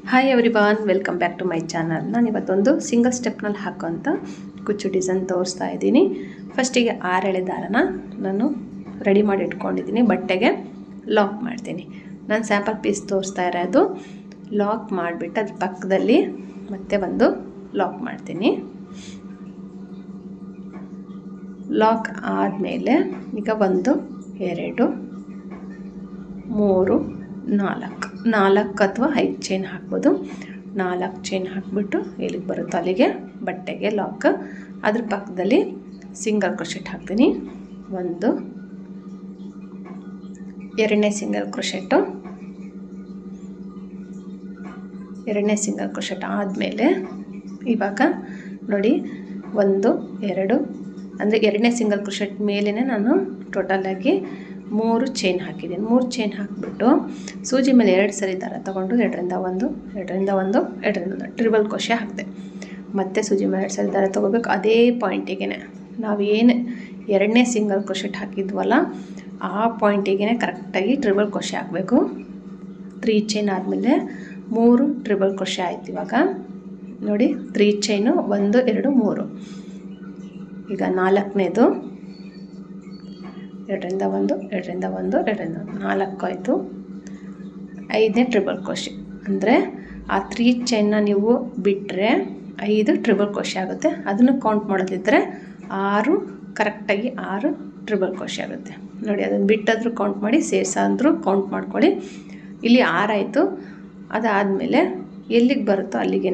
Hi everyone, welcome back to my channel. ನಾನು ಇವತ್ತೊಂದು single ಸ್ಟೆಪ್ನಲ್ಲಿ ಹಾಕೋಂಥ ಕುಚ್ಚು ಡಿಸೈನ್ ತೋರಿಸ್ತಾ ಇದ್ದೀನಿ. ಫಸ್ಟಿಗೆ 6 ಎಳೆ ದಾರನ ನಾನು ರೆಡಿ ಮಾಡಿ ಇಟ್ಕೊಂಡಿದ್ದೀನಿ. ಬಟ್ಟೆಗೆ ಲಾಕ್ ಮಾಡ್ತೀನಿ. ನಾನು ಸ್ಯಾಂಪಲ್ ಪೀಸ್ ತೋರಿಸ್ತಾ ಇರೋದು ಲಾಕ್ ಮಾಡಿಬಿಟ್ಟು ಅದ್ರ ಪಕ್ಕದಲ್ಲಿ ಮತ್ತೆ ಒಂದು ಲಾಕ್ ಮಾಡ್ತೀನಿ. ಲಾಕ್ ಆದಮೇಲೆ ಈಗ 1 2 3 4 ಅಥವಾ 5 ಚೈನ್ ಹಾಕ್ಬೋದು. 4 ಚೈನ್ ಹಾಕ್ಬಿಟ್ಟು ಎಲ್ಲಿಗೆ ಬರುತ್ತೋ ಅಲ್ಲಿಗೆ ಬಟ್ಟೆಗೆ ಲಾಕ್. ಅದ್ರ ಪಕ್ಕದಲ್ಲಿ ಸಿಂಗಲ್ ಕ್ರೋಶೆಟ್ ಹಾಕ್ತೀನಿ. 1 ಎರಡನೇ ಸಿಂಗಲ್ ಕ್ರೋಶೆಟ್ಟು, ಎರಡನೇ ಸಿಂಗಲ್ ಕ್ರೋಶೆಟ್ ಆದಮೇಲೆ ಇವಾಗ ನೋಡಿ 1 2 ಅಂದರೆ ಎರಡನೇ ಸಿಂಗಲ್ ಕ್ರೋಶೆಟ್ ಮೇಲೇ ನಾನು ಟೋಟಲಾಗಿ 3 ಚೈನ್ ಹಾಕಿದ್ದೀನಿ. 3 ಚೈನ್ ಹಾಕಿಬಿಟ್ಟು ಸೂಜಿ ಮೇಲೆ 2 ಸರಿ ದಾರ ತೊಗೊಂಡು 2ರಿಂದ 1 2ರಿಂದ 1 2ರಿಂದ 1 ಟ್ರಿಬಲ್ ಕ್ರೋಶೆ ಹಾಕಿದೆ. ಮತ್ತು ಸೂಜಿ ಮೇಲೆ 2 ಸರಿ ದಾರ ತೊಗೋಬೇಕು. ಅದೇ ಪಾಯಿಂಟಿಗೆ ನಾವೇನು ಎರಡನೇ ಸಿಂಗಲ್ ಕ್ರೋಶೆಟ್ ಹಾಕಿದ್ವಲ್ಲ ಆ ಪಾಯಿಂಟಿಗೆ ಕರೆಕ್ಟಾಗಿ ಟ್ರಿಬಲ್ ಕ್ರೋಶೆ ಹಾಕಬೇಕು. 3 ಚೈನ್ ಆದಮೇಲೆ 3 ಟ್ರಿಬಲ್ ಕ್ರೋಶೆ ಆಯ್ತು. ಇವಾಗ ನೋಡಿ 3 ಚೈನು 1 2 3. ಈಗ 4ನೇದು 2ರಿಂದ 1 2ರಿಂದ 1 2ರಿಂದ 4 ಆಯಿತು. 5ನೇ ಟ್ರಿಬಲ್ ಕ್ರೋಶೆ ಅಂದರೆ ಆ 3 ಚೈನ್ನ ನೀವು ಬಿಟ್ಟರೆ 5 ಟ್ರಿಬಲ್ ಕ್ರೋಶೆ ಆಗುತ್ತೆ. ಅದನ್ನು ಕೌಂಟ್ ಮಾಡೋದಿದ್ದರೆ 6 ಕರೆಕ್ಟಾಗಿ 6 ಟ್ರಿಬಲ್ ಕ್ರೋಶೆ ಆಗುತ್ತೆ. ನೋಡಿ ಅದನ್ನು ಬಿಟ್ಟಾದರೂ ಕೌಂಟ್ ಮಾಡಿ, ಸೇರಿಸಾದ್ರೂ ಕೌಂಟ್ ಮಾಡ್ಕೊಳ್ಳಿ. ಇಲ್ಲಿ 6 ಆಯಿತು. ಅದಾದಮೇಲೆ ಎಲ್ಲಿಗೆ ಬರುತ್ತೋ ಅಲ್ಲಿಗೆ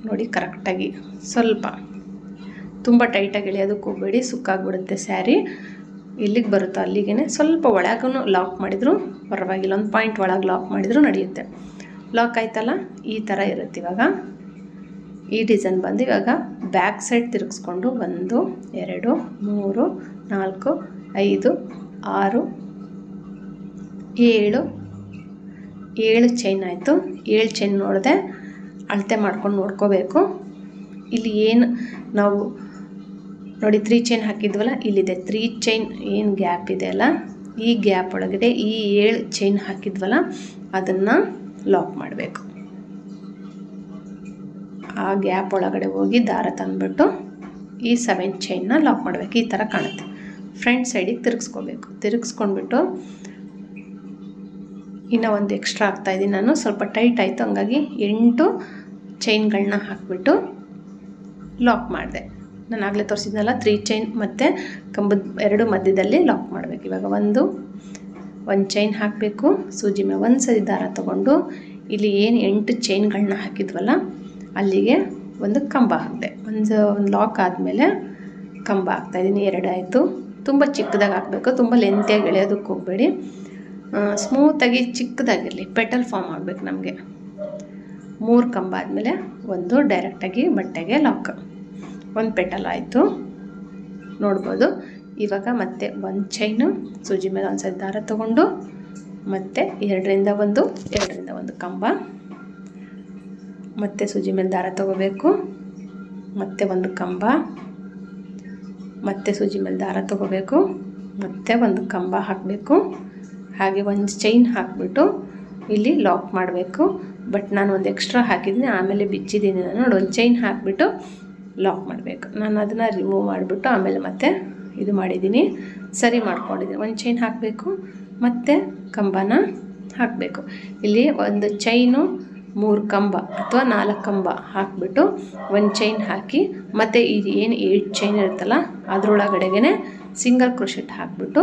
ನೋಡಿ ಕರೆಕ್ಟಾಗಿ ಸ್ವಲ್ಪ ತುಂಬ ಟೈಟಾಗಿ ಎಳೆಯೋದಕ್ಕೆ ಹೋಗಬೇಡಿ, ಸುಕ್ಕಾಗ್ಬಿಡುತ್ತೆ ಸ್ಯಾರಿ. ಎಲ್ಲಿಗೆ ಬರುತ್ತೋ ಅಲ್ಲಿಗೆ ಸ್ವಲ್ಪ ಒಳಗೂ ಲಾಕ್ ಮಾಡಿದರೂ ಪರವಾಗಿಲ್ಲ, ಒಂದು ಪಾಯಿಂಟ್ ಒಳಗೆ ಲಾಕ್ ಮಾಡಿದರೂ ನಡೆಯುತ್ತೆ. ಲಾಕ್ ಆಯ್ತಲ್ಲ, ಈ ಥರ ಇರುತ್ತೆ. ಇವಾಗ ಈ ಡಿಸೈನ್ ಬಂದು ಇವಾಗ ಬ್ಯಾಕ್ ಸೈಡ್ ತಿರುಗಿಸ್ಕೊಂಡು 1 2 3 4 5 6 7 ಚೈನ್ ಆಯಿತು. 7 ಚೈನ್ ನೋಡಿದೆ ಅಳತೆ ಮಾಡ್ಕೊಂಡು ನೋಡ್ಕೋಬೇಕು. ಇಲ್ಲಿ ಏನು ನಾವು ನೋಡಿ 3 ಚೈನ್ ಹಾಕಿದ್ವಲ್ಲ, ಇಲ್ಲಿದೆ 3 ಚೈನ್ ಏನು ಗ್ಯಾಪ್ ಇದೆ ಅಲ್ಲ, ಈ ಗ್ಯಾಪ್ ಒಳಗಡೆ ಈ 7 ಚೈನ್ ಹಾಕಿದ್ವಲ್ಲ ಅದನ್ನು ಲಾಕ್ ಮಾಡಬೇಕು. ಆ ಗ್ಯಾಪ್ ಒಳಗಡೆ ಹೋಗಿ ದಾರ ತಂದುಬಿಟ್ಟು ಈ 7 ಚೈನ್ನ ಲಾಕ್ ಮಾಡಬೇಕು. ಈ ಥರ ಕಾಣುತ್ತೆ. ಫ್ರಂಟ್ ಸೈಡಿಗೆ ತಿರುಗಿಸ್ಕೋಬೇಕು. ತಿರುಗಿಸ್ಕೊಂಡ್ಬಿಟ್ಟು ಇನ್ನೂ ಒಂದು ಎಕ್ಸ್ಟ್ರಾ ಹಾಕ್ತಾಯಿದ್ದೀನಿ ನಾನು. ಸ್ವಲ್ಪ ಟೈಟ್ ಆಯಿತು, ಹಂಗಾಗಿ 8 ಚೈನ್ಗಳನ್ನ ಹಾಕಿಬಿಟ್ಟು ಲಾಕ್ ಮಾಡಿದೆ. ನಾನು ಆಗಲೇ ತೋರಿಸಿದ್ನಲ್ಲ 3 ಚೈನ್ ಮತ್ತು ಕಂಬದ 2 ಮಧ್ಯದಲ್ಲಿ ಲಾಕ್ ಮಾಡಬೇಕು. ಇವಾಗ ಒಂದು ಚೈನ್ ಹಾಕಬೇಕು. ಸೂಜಿ ಮೇಲೆ 1 ಸರಿ ದಾರ ತೊಗೊಂಡು ಇಲ್ಲಿ ಏನು 8 ಚೈನ್ಗಳನ್ನ ಹಾಕಿದ್ವಲ್ಲ ಅಲ್ಲಿಗೆ ಒಂದು ಕಂಬ ಹಾಕಿದೆ. ಒಂದು ಲಾಕ್ ಆದಮೇಲೆ ಕಂಬ ಹಾಕ್ತಾಯಿದ್ದೀನಿ. 2 ಆಯಿತು. ತುಂಬ ಚಿಕ್ಕದಾಗಿ ಹಾಕಬೇಕು, ತುಂಬ ಲೆಂತಿಯಾಗಿ ಎಳೆಯೋದಕ್ಕೆ ಹೋಗಬೇಡಿ. ಸ್ಮೂತಾಗಿ ಚಿಕ್ಕದಾಗಿರಲಿ, ಪೆಟಲ್ ಫಾರ್ಮ್ ಆಗಬೇಕು ನಮಗೆ. 3 ಕಂಬ ಆದಮೇಲೆ ಒಂದು ಡೈರೆಕ್ಟಾಗಿ ಬಟ್ಟೆಗೆ ಲಾಕ್. 1 ಪೆಟಲ್ ಆಯಿತು ನೋಡ್ಬೋದು. ಇವಾಗ ಮತ್ತೆ 1 ಚೈನು ಸೂಜಿ ಮೇಲೆ 1 ಸರಿ ದಾರ ತೊಗೊಂಡು ಮತ್ತೆ 2ರಿಂದ 1 2ರಿಂದ 1 ಕಂಬ, ಮತ್ತೆ ಸೂಜಿ ಮೇಲೆ ದಾರ ತೊಗೋಬೇಕು, ಮತ್ತೆ 1 ಕಂಬ, ಮತ್ತೆ ಸೂಜಿ ಮೇಲೆ ದಾರ ತೊಗೋಬೇಕು, ಮತ್ತೆ 1 ಕಂಬ ಹಾಕಬೇಕು. ಹಾಗೆ 1 ಚೈನ್ ಹಾಕಿಬಿಟ್ಟು ಇಲ್ಲಿ ಲಾಕ್ ಮಾಡಬೇಕು. ಬಟ್ ನಾನು ಒಂದು ಎಕ್ಸ್ಟ್ರಾ ಹಾಕಿದ್ದೀನಿ, ಆಮೇಲೆ ಬಿಚ್ಚಿದ್ದೀನಿ ನಾನು. ನೋಡಿ 1 ಚೈನ್ ಹಾಕಿಬಿಟ್ಟು ಲಾಕ್ ಮಾಡಬೇಕು. ನಾನು ಅದನ್ನು ರಿಮೂವ್ ಮಾಡಿಬಿಟ್ಟು ಆಮೇಲೆ ಮತ್ತೆ ಇದು ಮಾಡಿದ್ದೀನಿ, ಸರಿ ಮಾಡ್ಕೊಂಡಿದ್ದೀನಿ. 1 ಚೈನ್ ಹಾಕಬೇಕು, ಮತ್ತು ಕಂಬನ ಹಾಕಬೇಕು. ಇಲ್ಲಿ 1 ಚೈನು 3 ಕಂಬ ಅಥವಾ 4 ಕಂಬ ಹಾಕಿಬಿಟ್ಟು 1 ಚೈನ್ ಹಾಕಿ, ಮತ್ತು ಇದು ಏನು 8 ಚೈನ್ ಇರುತ್ತಲ್ಲ ಅದರೊಳಗಡೆಗೆ ಸಿಂಗಲ್ ಕ್ರೋಶೆಟ್ ಹಾಕಿಬಿಟ್ಟು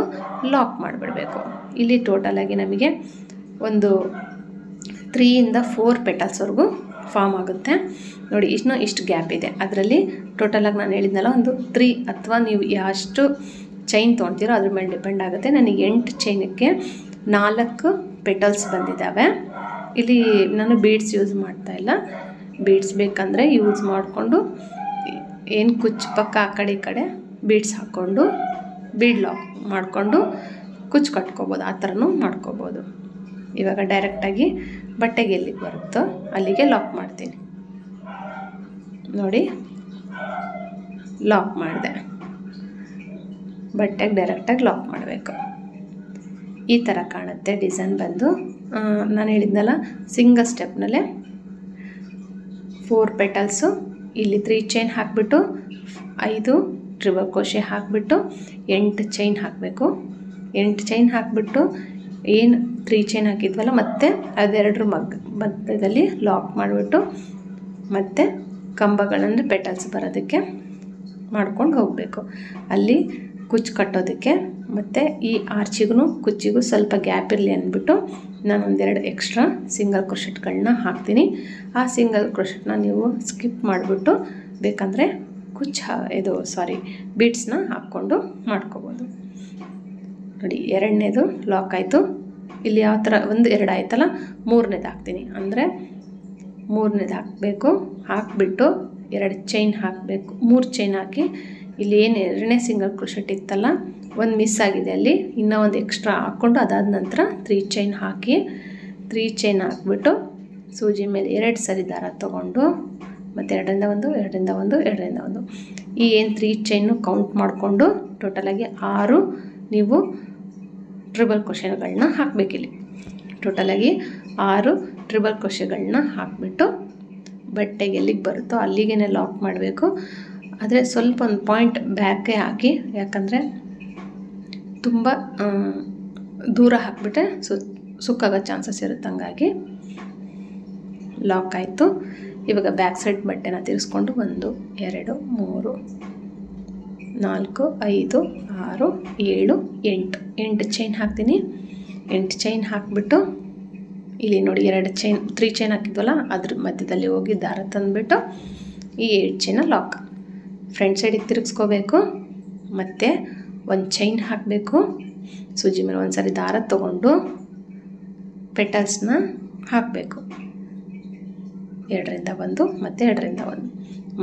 ಲಾಕ್ ಮಾಡಿಬಿಡಬೇಕು. ಇಲ್ಲಿ ಟೋಟಲಾಗಿ ನಮಗೆ ಒಂದು 3ರಿಂದ 4 ಪೆಟಲ್ಸ್ವರೆಗೂ ಫಾರ್ಮ್ ಆಗುತ್ತೆ. ನೋಡಿ ಇಷ್ಟು ಗ್ಯಾಪ್ ಇದೆ. ಅದರಲ್ಲಿ ಟೋಟಲಾಗಿ ನಾನು ಹೇಳಿದ್ನಲ್ಲ ಒಂದು 3 ಅಥವಾ ನೀವು ಎಷ್ಟು ಚೈನ್ ತೊಗೊಳ್ತೀರೋ ಅದ್ರ ಮೇಲೆ ಡಿಪೆಂಡ್ ಆಗುತ್ತೆ. ನನಗೆ 8 ಚೈನಕ್ಕೆ 4 ಪೆಟಲ್ಸ್ ಬಂದಿದ್ದಾವೆ. ಇಲ್ಲಿ ನಾನು ಬೀಡ್ಸ್ ಯೂಸ್ ಮಾಡ್ತಾಯಿಲ್ಲ. ಬೀಡ್ಸ್ ಬೇಕಂದರೆ ಯೂಸ್ ಮಾಡಿಕೊಂಡು ಏನು ಕುಚ್ಚು ಪಕ್ಕ ಆ ಕಡೆ ಈ ಕಡೆ ಬೀಡ್ಸ್ ಹಾಕ್ಕೊಂಡು ಬೀಡ್ ಲಾಕ್ ಮಾಡಿಕೊಂಡು ಕುಚ್ಚು ಕಟ್ಕೋಬೋದು, ಆ ಥರನೂ ಮಾಡ್ಕೋಬೋದು. ಇವಾಗ ಡೈರೆಕ್ಟಾಗಿ ಬಟ್ಟೆಗೆ ಎಲ್ಲಿಗೆ ಬರುತ್ತೋ ಅಲ್ಲಿಗೆ ಲಾಕ್ ಮಾಡ್ತೀನಿ. ನೋಡಿ ಲಾಕ್ ಮಾಡಿದೆ. ಬಟ್ಟೆಗೆ ಡೈರೆಕ್ಟಾಗಿ ಲಾಕ್ ಮಾಡಬೇಕು. ಈ ಥರ ಕಾಣುತ್ತೆ ಡಿಸೈನ್ ಬಂದು. ನಾನು ಹೇಳಿದ್ನಲ್ಲ ಸಿಂಗಲ್ ಸ್ಟೆಪ್ನಲ್ಲೇ 4 ಪೆಟಲ್ಸು ಇಲ್ಲಿ 3 ಚೈನ್ ಹಾಕಿಬಿಟ್ಟು 5 ಟ್ರಿಬಲ್ ಕ್ರೋಶೆ ಹಾಕಿಬಿಟ್ಟು 8 ಚೈನ್ ಹಾಕಬೇಕು. 8 ಚೈನ್ ಹಾಕಿಬಿಟ್ಟು ಏನು 3 ಚೈನ್ ಹಾಕಿದ್ವಲ್ಲ ಮತ್ತೆ ಅದೆರಡರ ಮಧ್ಯದಲ್ಲಿ ಲಾಕ್ ಮಾಡಿಬಿಟ್ಟು ಮತ್ತೆ ಕಂಬಗಳಂದರೆ ಪೆಟಲ್ಸ್ ಬರೋದಕ್ಕೆ ಮಾಡ್ಕೊಂಡು ಹೋಗಬೇಕು. ಅಲ್ಲಿ ಕುಚ್ಚು ಕಟ್ಟೋದಕ್ಕೆ ಮತ್ತು ಈ ಆರ್ಚಿಗೂ ಕುಚ್ಚಿಗೂ ಸ್ವಲ್ಪ ಗ್ಯಾಪ್ ಇರಲಿ ಅಂದ್ಬಿಟ್ಟು ನಾನು ಒಂದೆರಡು ಎಕ್ಸ್ಟ್ರಾ ಸಿಂಗಲ್ ಕ್ರೋಶೆಟ್ಗಳನ್ನ ಹಾಕ್ತೀನಿ. ಆ ಸಿಂಗಲ್ ಕ್ರೋಶೆಟ್ನ ನೀವು ಸ್ಕಿಪ್ ಮಾಡಿಬಿಟ್ಟು ಬೇಕಂದರೆ ಬೀಡ್ಸ್ನ ಹಾಕ್ಕೊಂಡು ಮಾಡ್ಕೋಬೋದು. ನೋಡಿ ಎರಡನೇದು ಲಾಕ್ ಆಯಿತು. ಇಲ್ಲಿ ಯಾವ ಥರ 1 2 ಆಯ್ತಲ್ಲ, 3ನೇದು ಹಾಕ್ತೀನಿ. ಅಂದರೆ 3ನೇದು ಹಾಕಬೇಕು. ಹಾಕಿಬಿಟ್ಟು 2 ಚೈನ್ ಹಾಕಬೇಕು. 3 ಚೈನ್ ಹಾಕಿ ಇಲ್ಲಿ ಏನು 2ನೇ ಸಿಂಗಲ್ ಕ್ರೋಶೆಟ್ ಇತ್ತಲ್ಲ, ಒಂದು ಮಿಸ್ ಆಗಿದೆ, ಅಲ್ಲಿ ಇನ್ನೂ ಒಂದು ಎಕ್ಸ್ಟ್ರಾ ಹಾಕ್ಕೊಂಡು ಅದಾದ ನಂತರ 3 ಚೈನ್ ಹಾಕಿ 3 ಚೈನ್ ಹಾಕ್ಬಿಟ್ಟು ಸೂಜಿ ಮೇಲೆ 2 ಸರಿ ದಾರ ತೊಗೊಂಡು ಮತ್ತು 2ರಿಂದ 1 2ರಿಂದ 1 2ರಿಂದ 1 ಈ ಏನು 3 ಚೈನು ಕೌಂಟ್ ಮಾಡಿಕೊಂಡು ಟೋಟಲಾಗಿ 6 ನೀವು ಟ್ರಿಬಲ್ ಕ್ರೋಶೆಗಳನ್ನ ಹಾಕಬೇಕಿಲ್ಲಿ. ಟೋಟಲಾಗಿ 6 ಟ್ರಿಬಲ್ ಕ್ರೋಶೆಗಳನ್ನ ಹಾಕಿಬಿಟ್ಟು ಬಟ್ಟೆಗೆ ಎಲ್ಲಿಗೆ ಬರುತ್ತೋ ಅಲ್ಲಿಗೆ ಲಾಕ್ ಮಾಡಬೇಕು. ಆದರೆ ಸ್ವಲ್ಪ ಒಂದು ಪಾಯಿಂಟ್ ಬ್ಯಾಕೇ ಹಾಕಿ, ಯಾಕಂದರೆ ತುಂಬ ದೂರ ಹಾಕಿಬಿಟ್ರೆ ಸುಕ್ಕಾಗೋ ಚಾನ್ಸಸ್ ಇರುತ್ತೆ. ಹಂಗಾಗಿ ಲಾಕ್ ಆಯಿತು. ಇವಾಗ ಬ್ಯಾಕ್ ಸೈಡ್ ಬಟ್ಟೆನ ತಿರ್ಸ್ಕೊಂಡು 1 2 3 4 5 6 7 8 ಚೈನ್ ಹಾಕ್ತೀನಿ. 8 ಚೈನ್ ಹಾಕಿಬಿಟ್ಟು ಇಲ್ಲಿ ನೋಡಿ 3 ಚೈನ್ ಹಾಕಿದ್ವಲ್ಲ ಅದ್ರ ಮಧ್ಯದಲ್ಲಿ ಹೋಗಿ ದಾರ ತಂದುಬಿಟ್ಟು ಈ 8 ಚೈನ ಲಾಕ್ ಫ್ರಂಟ್ ಸೈಡಿಗೆ ತಿರುಗಿಸ್ಕೋಬೇಕು. ಮತ್ತು 1 ಚೈನ್ ಹಾಕಬೇಕು. ಸೂಜಿ ಮೇಲೆ ಒಂದು ಸಾರಿ ದಾರ ತೊಗೊಂಡು ಪೆಟಲ್ಸ್ನ ಹಾಕಬೇಕು. 2ರಿಂದ 1 ಮತ್ತು 2ರಿಂದ 1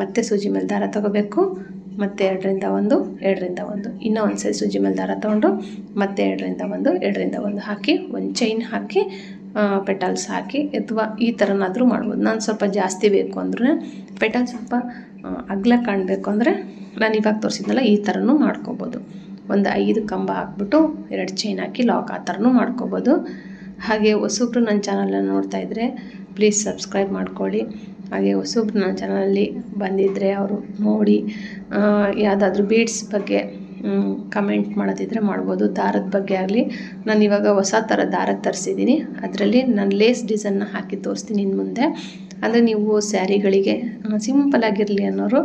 ಮತ್ತೆ ಸೂಜಿ ಮೇಲೆ ದಾರ ತೊಗೋಬೇಕು. ಮತ್ತು 2ರಿಂದ 1 2ರಿಂದ 1 ಇನ್ನೂ ಒಂದು ಸರಿ ಸೂಜಿ ಮೇಲೆ ದಾರ ತೊಗೊಂಡು ಮತ್ತೆ 2ರಿಂದ 1 2ರಿಂದ 1 ಹಾಕಿ 1 ಚೈನ್ ಹಾಕಿ ಪೆಟಲ್ಸ್ ಹಾಕಿ, ಅಥವಾ ಈ ಥರನಾದರೂ ಮಾಡ್ಬೋದು. ನಾನು ಸ್ವಲ್ಪ ಜಾಸ್ತಿ ಬೇಕು ಅಂದ್ರೆ ಪೆಟಲ್ಸ್ ಸ್ವಲ್ಪ ಅಗಲ ಕಾಣಬೇಕು ಅಂದರೆ ನಾನು ಇವಾಗ ತೋರಿಸಿದ್ನಲ್ಲ ಈ ಥರನೂ ಮಾಡ್ಕೋಬೋದು. ಒಂದು 5 ಕಂಬ ಹಾಕ್ಬಿಟ್ಟು 2 ಚೈನ್ ಹಾಕಿ ಲಾಕ್ ಆ ಥರನೂ ಮಾಡ್ಕೋಬೋದು. ಹಾಗೆ ಹೊಸಬ್ರು ನನ್ನ ಚಾನಲನ್ನು ನೋಡ್ತಾ ಇದ್ದರೆ ಪ್ಲೀಸ್ ಸಬ್ಸ್ಕ್ರೈಬ್ ಮಾಡ್ಕೊಳ್ಳಿ. ಹಾಗೆ ಹೊಸಬ್ರು ನನ್ನ ಚಾನಲಲ್ಲಿ ಬಂದಿದ್ದರೆ ಅವರು ನೋಡಿ ಯಾವುದಾದ್ರೂ ಬೀಡ್ಸ್ ಬಗ್ಗೆ ಕಮೆಂಟ್ ಮಾಡೋದಿದ್ರೆ ಮಾಡ್ಬೋದು. ದಾರದ ಬಗ್ಗೆ ಆಗಲಿ, ನಾನು ಇವಾಗ ಹೊಸ ಥರ ದಾರ ತರಿಸಿದ್ದೀನಿ. ಅದರಲ್ಲಿ ನಾನು ಲೇಸ್ ಡಿಸೈನ್ನ ಹಾಕಿ ತೋರಿಸ್ತೀನಿ ಇನ್ನು ಮುಂದೆ. ಅಂದರೆ ನೀವು ಸ್ಯಾರಿಗಳಿಗೆ ಸಿಂಪಲಾಗಿರಲಿ ಅನ್ನೋರು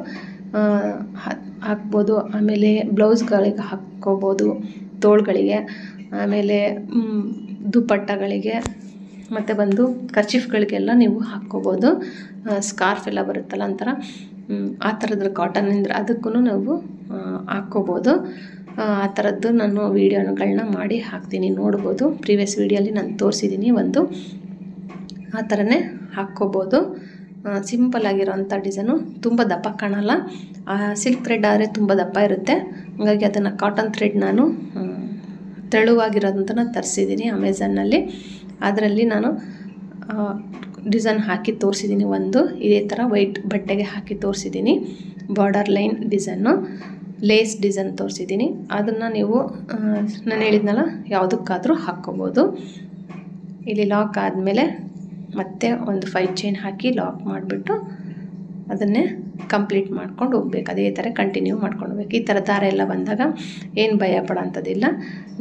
ಹಾಕ್ಬೋದು. ಆಮೇಲೆ ಬ್ಲೌಸ್ಗಳಿಗೆ ಹಾಕ್ಕೋಬೋದು, ತೋಳುಗಳಿಗೆ, ಆಮೇಲೆ ದುಪ್ಪಟ್ಟಗಳಿಗೆ, ಮತ್ತು ಬಂದು ಕರ್ಚೀಫ್ಗಳಿಗೆಲ್ಲ ನೀವು ಹಾಕ್ಕೋಬೋದು. ಸ್ಕಾರ್ಫ್ ಎಲ್ಲ ಬರುತ್ತಲ್ಲ ಒಂಥರ ಆ ಥರದ್ರ ಕಾಟನ್ನಿಂದ ಅದಕ್ಕೂ ನಾವು ಹಾಕ್ಕೋಬೋದು. ಆ ಥರದ್ದು ನಾನು ವೀಡಿಯೋಗಳನ್ನ ಮಾಡಿ ಹಾಕ್ತೀನಿ, ನೋಡ್ಬೋದು. ಪ್ರೀವಿಯಸ್ ವೀಡಿಯೋಲಿ ನಾನು ತೋರಿಸಿದ್ದೀನಿ ಒಂದು. ಆ ಥರನೇ ಹಾಕ್ಕೋಬೋದು. ಸಿಂಪಲ್ ಆಗಿರೋಂಥ ಡಿಸೈನು, ತುಂಬ ದಪ್ಪ ಕಾಣಲ್ಲ. ಸಿಲ್ಕ್ ಥ್ರೆಡ್ ಆದರೆ ತುಂಬ ದಪ್ಪ ಇರುತ್ತೆ. ಹಾಗಾಗಿ ಅದನ್ನು ಕಾಟನ್ ಥ್ರೆಡ್ ನಾನು ತೆಳುವಾಗಿರೋದಂತ ತರಿಸಿದ್ದೀನಿ ಅಮೆಝಾನಲ್ಲಿ. ಅದರಲ್ಲಿ ನಾನು ಡಿಸೈನ್ ಹಾಕಿ ತೋರಿಸಿದ್ದೀನಿ. ಒಂದು ಇದೇ ಥರ ವೈಟ್ ಬಟ್ಟೆಗೆ ಹಾಕಿ ತೋರಿಸಿದ್ದೀನಿ. Border line design, lace design ತೋರಿಸಿದ್ದೀನಿ. ಅದನ್ನು ನೀವು ನಾನು ಹೇಳಿದ್ನಲ್ಲ ಯಾವುದಕ್ಕಾದರೂ ಹಾಕ್ಕೋಬೋದು. ಇಲ್ಲಿ ಲಾಕ್ ಆದಮೇಲೆ ಮತ್ತೆ ಒಂದು 5 ಚೈನ್ ಹಾಕಿ ಲಾಕ್ ಮಾಡಿಬಿಟ್ಟು ಅದನ್ನೇ ಕಂಪ್ಲೀಟ್ ಮಾಡ್ಕೊಂಡು ಹೋಗ್ಬೇಕು. ಅದೇ ಥರ ಕಂಟಿನ್ಯೂ ಮಾಡ್ಕೊಂಡು ಹೋಗ್ಬೇಕು. ಈ ಥರ ದಾರ ಎಲ್ಲ ಬಂದಾಗ ಏನು ಭಯ ಪಡೋಂಥದ್ದಿಲ್ಲ.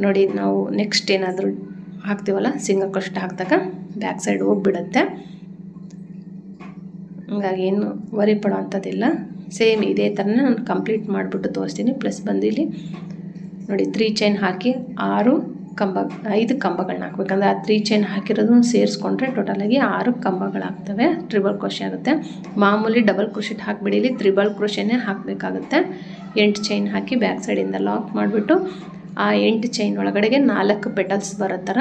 ನೋಡಿ, ನಾವು ನೆಕ್ಸ್ಟ್ ಏನಾದರೂ ಹಾಕ್ತೀವಲ್ಲ ಸಿಂಗಲ್ ಕ್ರೋಶೆಟ್ ಹಾಕಿದಾಗ ಬ್ಯಾಕ್ ಸೈಡ್ ಹೋಗಿಬಿಡುತ್ತೆ. ಹಂಗಾಗಿ ಏನು ವರಿ ಪಡೋ ಅಂಥದ್ದಿಲ್ಲ. ಸೇಮ್ ಇದೇ ಥರನೇ ನಾನು ಕಂಪ್ಲೀಟ್ ಮಾಡಿಬಿಟ್ಟು ತೋರಿಸ್ತೀನಿ. ಪ್ಲಸ್ ಬಂದು ಇಲ್ಲಿ ನೋಡಿ 3 ಚೈನ್ ಹಾಕಿ 5 ಕಂಬಗಳನ್ನ ಹಾಕ್ಬೇಕಂದ್ರೆ ಆ 3 ಚೈನ್ ಹಾಕಿರೋದನ್ನು ಸೇರಿಸ್ಕೊಂಡ್ರೆ ಟೋಟಲಾಗಿ 6 ಕಂಬಗಳಾಗ್ತವೆ. ಟ್ರಿಬಲ್ ಕ್ರೋಶೆ ಆಗುತ್ತೆ. ಮಾಮೂಲಿ ಡಬಲ್ ಕ್ರೋಶೆಟ್ ಹಾಕಿಬಿಡಿ, ಇಲ್ಲಿ ಟ್ರಿಬಲ್ ಕ್ರೋಶೆನೇ ಹಾಕಬೇಕಾಗುತ್ತೆ. 8 ಚೈನ್ ಹಾಕಿ ಬ್ಯಾಕ್ ಸೈಡಿಂದ ಲಾಕ್ ಮಾಡಿಬಿಟ್ಟು ಆ 8 ಚೈನ್ ಒಳಗಡೆಗೆ 4 ಪೆಟಲ್ಸ್ ಬರೋ ಥರ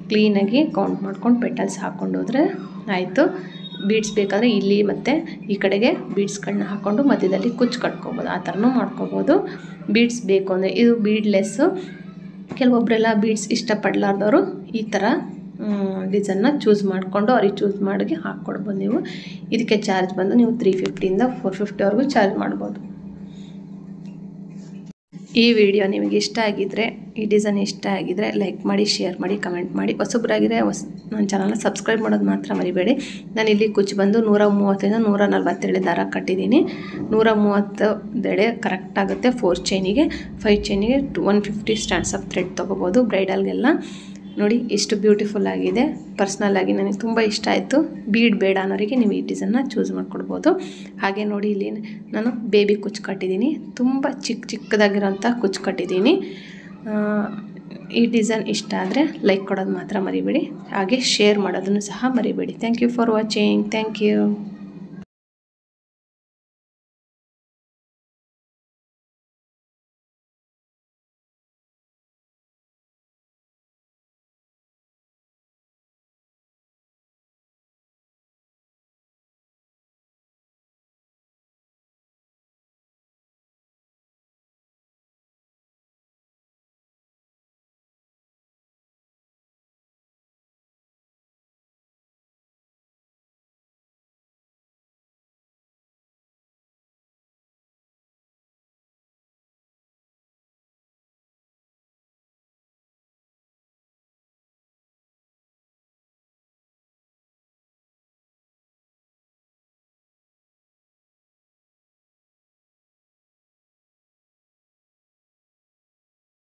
ಕ್ಲೀನಾಗಿ ಕೌಂಟ್ ಮಾಡ್ಕೊಂಡು ಪೆಟಲ್ಸ್ ಹಾಕ್ಕೊಂಡು ಹೋದರೆ ಆಯಿತು. ಬೀಡ್ಸ್ ಬೇಕಾದರೆ ಇಲ್ಲಿ ಮತ್ತು ಈ ಕಡೆಗೆ ಬೀಡ್ಸ್ಗಳನ್ನ ಹಾಕ್ಕೊಂಡು ಮಧ್ಯದಲ್ಲಿ ಕುಚ್ಚು ಕಟ್ಕೋಬೋದು. ಆ ಥರನೂ ಮಾಡ್ಕೋಬೋದು. ಬೀಡ್ಸ್ ಬೇಕು ಅಂದರೆ ಇದು ಬೀಡ್ಲೆಸ್ಸು. ಕೆಲವೊಬ್ಬರೆಲ್ಲ ಬೀಡ್ಸ್ ಇಷ್ಟಪಡಲಾರ್ದವರು ಈ ಥರ ಡಿಸೈನ್ನ ಚೂಸ್ ಮಾಡಿಕೊಂಡು ಅವ್ರಿಗೆ ಚೂಸ್ ಮಾಡಿ ಹಾಕ್ಕೊಡ್ಬೋದು. ನೀವು ಇದಕ್ಕೆ ಚಾರ್ಜ್ ಬಂದು ನೀವು 350 ಇಂದ 450ವರೆಗೂ ಚಾರ್ಜ್ ಮಾಡ್ಬೋದು. ಈ ವಿಡಿಯೋ ನಿಮಗೆ ಇಷ್ಟ ಆಗಿದ್ದರೆ, ಈ ಡಿಸೈನ್ ಇಷ್ಟ ಆಗಿದ್ದರೆ ಲೈಕ್ ಮಾಡಿ, ಶೇರ್ ಮಾಡಿ, ಕಮೆಂಟ್ ಮಾಡಿ. ಹೊಸಬ್ರಾಗಿದ್ದರೆ ನನ್ನ ಚಾನಲ್ನ ಸಬ್ಸ್ಕ್ರೈಬ್ ಮಾಡೋದು ಮಾತ್ರ ಮರಿಬೇಡಿ. ನಾನಿಲ್ಲಿ ಕುಚ್ಚು ಬಂದು 130ಇಂದ 140 ದಾರ ಕಟ್ಟಿದ್ದೀನಿ. 130 ಎಳೆ ಕರೆಕ್ಟ್ ಆಗುತ್ತೆ. 4 ಚೈನಿಗೆ, 5 ಚೈನಿಗೆ 150 ಸ್ಟ್ಯಾಂಡ್ಸ್ ಆಫ್ ಥ್ರೆಡ್ ತೊಗೋಬೋದು ಬ್ರೈಡಲ್ಗೆಲ್ಲ. ನೋಡಿ ಎಷ್ಟು ಬ್ಯೂಟಿಫುಲ್ ಆಗಿದೆ. ಪರ್ಸ್ನಲ್ ಆಗಿ ನನಗೆ ತುಂಬ ಇಷ್ಟ ಆಯಿತು. ಬೀಡ್ ಬೇಡ ಅನ್ನೋರಿಗೆ ನೀವು ಈ ಡಿಸೈನ್ನ ಚೂಸ್ ಮಾಡ್ಕೊಡ್ಬೋದು. ಹಾಗೆ ನೋಡಿ, ಇಲ್ಲಿ ನಾನು ಬೇಬಿ ಕುಚ್ಚು ಕಟ್ಟಿದ್ದೀನಿ. ತುಂಬ ಚಿಕ್ಕದಾಗಿರೋಂಥ ಕುಚ್ಚು ಕಟ್ಟಿದ್ದೀನಿ. ಈ ಡಿಸೈನ್ ಇಷ್ಟ ಆದರೆ ಲೈಕ್ ಕೊಡೋದು ಮಾತ್ರ ಮರಿಬೇಡಿ. ಹಾಗೆ ಶೇರ್ ಮಾಡೋದನ್ನು ಸಹ ಮರಿಬೇಡಿ. Thank you for watching. Thank you.